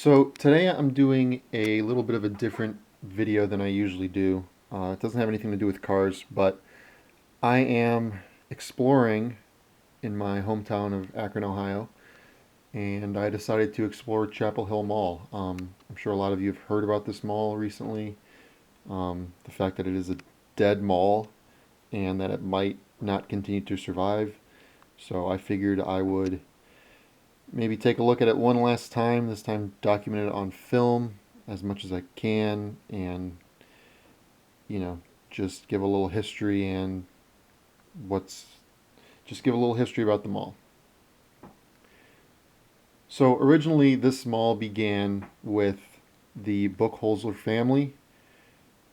So today I'm doing a little bit of a different video than I usually do. It doesn't have anything to do with cars, but I am exploring in my hometown of Akron, Ohio, and I decided to explore Chapel Hill Mall. I'm sure a lot of you have heard about this mall recently. The fact that it is a dead mall and that it might not continue to survive. So I figured I would maybe take a look at it one last time, this time document it on film as much as I can, and, you know, just give a little history and what's, just give a little history about the mall. So originally this mall began with the Buchholzer family,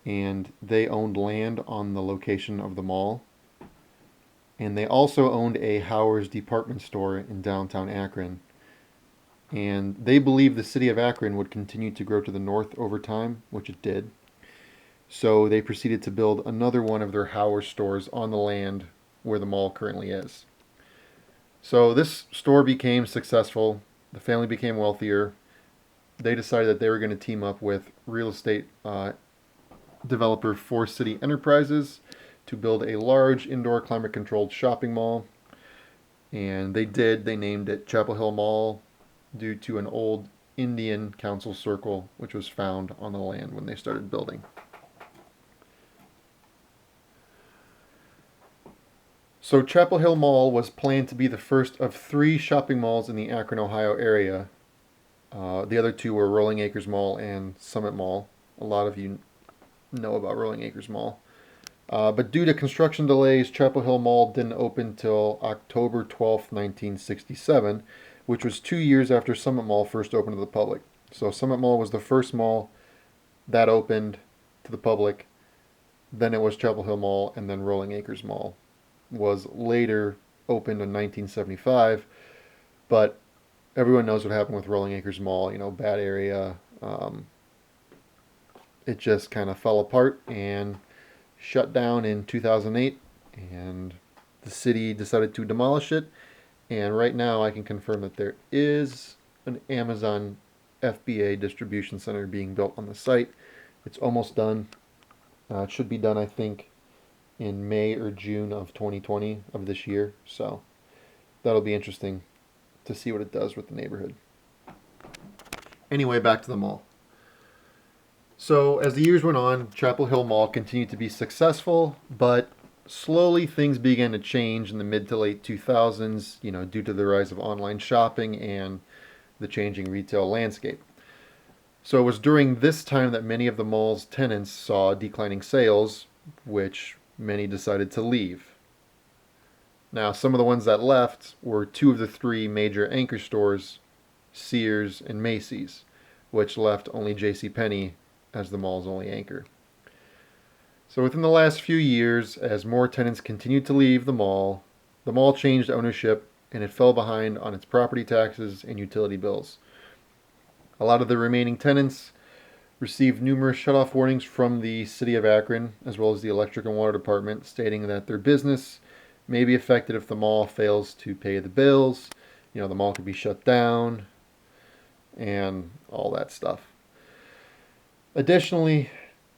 and they owned land on the location of the mall. And they also owned a Howard's department store in downtown Akron, and they believed the city of Akron would continue to grow to the north over time, which it did. So they proceeded to build another one of their Howard stores on the land where the mall currently is. So this store became successful. The family became wealthier. They decided that they were going to team up with real estate developer Forest City Enterprises to build a large indoor climate controlled shopping mall. And they did. They named it Chapel Hill Mall due to an old Indian council circle which was found on the land when they started building. So Chapel Hill Mall was planned to be the first of three shopping malls in the Akron, Ohio area. The other two were Rolling Acres Mall and Summit Mall. A lot of you know about Rolling Acres Mall. But due to construction delays, Chapel Hill Mall didn't open till October 12th, 1967, which was 2 years after Summit Mall first opened to the public. So Summit Mall was the first mall that opened to the public. Then it was Chapel Hill Mall, and then Rolling Acres Mall was later opened in 1975. But everyone knows what happened with Rolling Acres Mall. Bad area. It just kind of fell apart and shut down in 2008, and the city decided to demolish it. And right now, I can confirm that there is an Amazon FBA distribution center being built on the site. It's almost done. It should be done, I think, in May or June of 2020 of this year. So that'll be interesting to see what it does with the neighborhood. Anyway, back to the mall. So as the years went on, Chapel Hill Mall continued to be successful, but slowly things began to change in the mid to late 2000s, due to the rise of online shopping and the changing retail landscape. So it was during this time that many of the mall's tenants saw declining sales, which many decided to leave. Now, some of the ones that left were two of the three major anchor stores, Sears and Macy's, which left only JCPenney as the mall's only anchor. So within the last few years, as more tenants continued to leave the mall changed ownership, and it fell behind on its property taxes and utility bills. A lot of the remaining tenants received numerous shutoff warnings from the City of Akron, as well as the Electric and Water Department, stating that their business may be affected if the mall fails to pay the bills. The mall could be shut down and all that stuff. Additionally,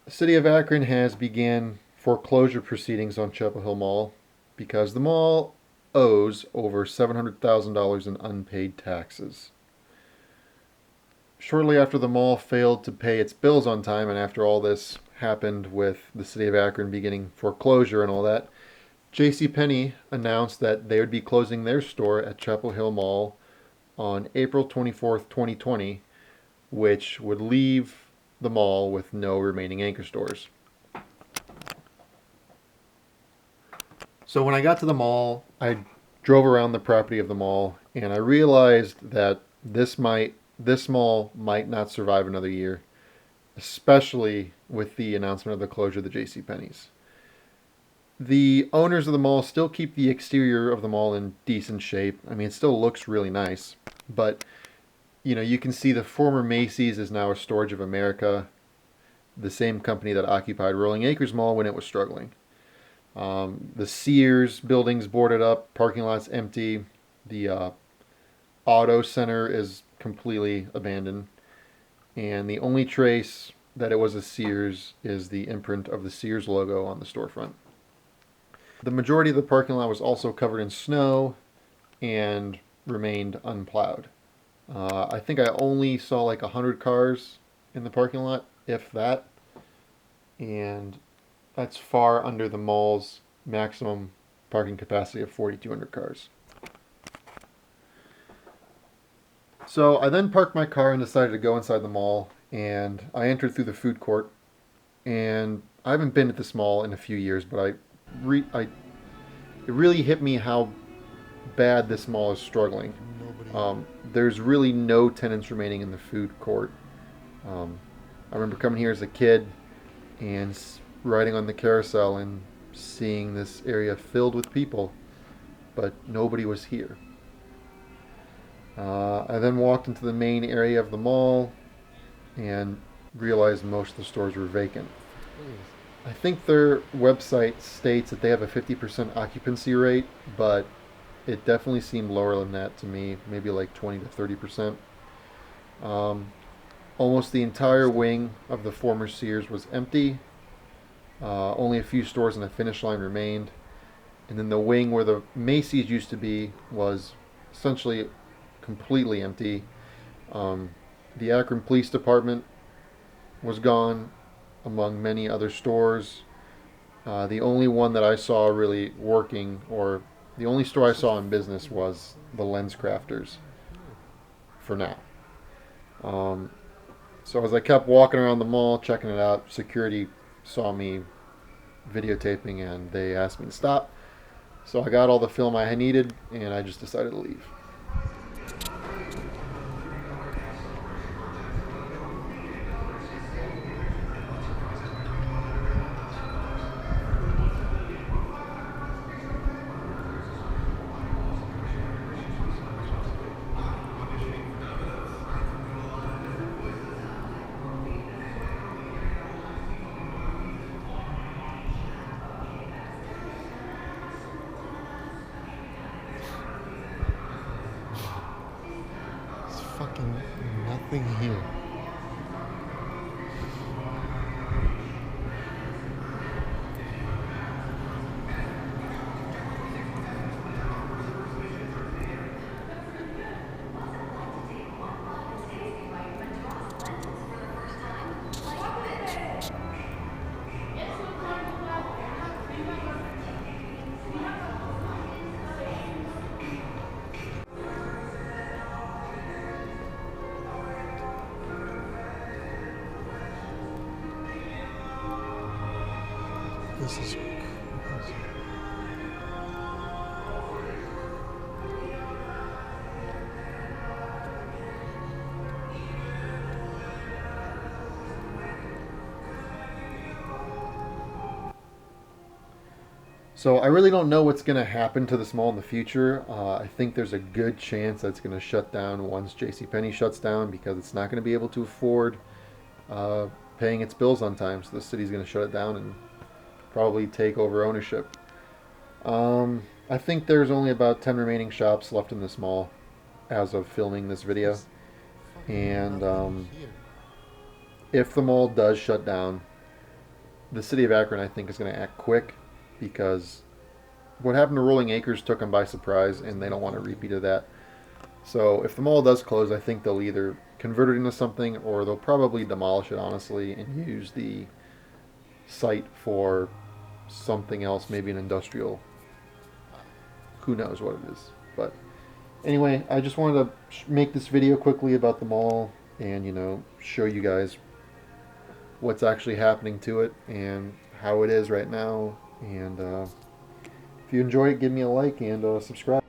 the City of Akron has began foreclosure proceedings on Chapel Hill Mall because the mall owes over $700,000 in unpaid taxes. Shortly after the mall failed to pay its bills on time, and after all this happened with the City of Akron beginning foreclosure and all that, JCPenney announced that they would be closing their store at Chapel Hill Mall on April 24th, 2020, which would leave the mall with no remaining anchor stores. So when I got to the mall, I drove around the property of the mall, and I realized that this mall might not survive another year, especially with the announcement of the closure of the JCPenney's. The owners of the mall still keep the exterior of the mall in decent shape. I mean, it still looks really nice, but you can see the former Macy's is now a Storage of America, the same company that occupied Rolling Acres Mall when it was struggling. The Sears building's boarded up, parking lot's empty. The auto center is completely abandoned. and the only trace that it was a Sears is the imprint of the Sears logo on the storefront. The majority of the parking lot was also covered in snow and remained unplowed. I think I only saw like 100 cars in the parking lot, if that, and that's far under the mall's maximum parking capacity of 4,200 cars. So I then parked my car and decided to go inside the mall, and I entered through the food court. And I haven't been at this mall in a few years, but it really hit me how bad this mall is struggling. There's really no tenants remaining in the food court. I remember coming here as a kid and riding on the carousel and seeing this area filled with people, but nobody was here. I then walked into the main area of the mall and realized most of the stores were vacant. I think their website states that they have a 50% occupancy rate, but it definitely seemed lower than that to me, maybe like 20 to 30%. Almost the entire wing of the former Sears was empty. Only a few stores in the finish line remained. And then the wing where the Macy's used to be was essentially completely empty. The Akron Police Department was gone, among many other stores. The only one that I saw really working, or the only store I saw in business, was the Lens Crafters, for now. So as I kept walking around the mall, checking it out, security saw me videotaping and they asked me to stop. So I got all the film I needed and I just decided to leave. There's fucking nothing here. This is crazy. So I really don't know what's going to happen to this mall in the future. I think there's a good chance that it's going to shut down once JCPenney shuts down because it's not going to be able to afford paying its bills on time. So the city's going to shut it down and probably take over ownership. I think there's only about 10 remaining shops left in this mall as of filming this video. And if the mall does shut down, the city of Akron, I think, is going to act quick because what happened to Rolling Acres took them by surprise and they don't want a repeat of that. So if the mall does close, I think they'll either convert it into something or they'll probably demolish it, honestly, and use the site for something else, maybe an industrial. Who knows what it is. But anyway, I just wanted to make this video quickly about the mall and, show you guys what's actually happening to it and how it is right now. And if you enjoy it, give me a like and subscribe.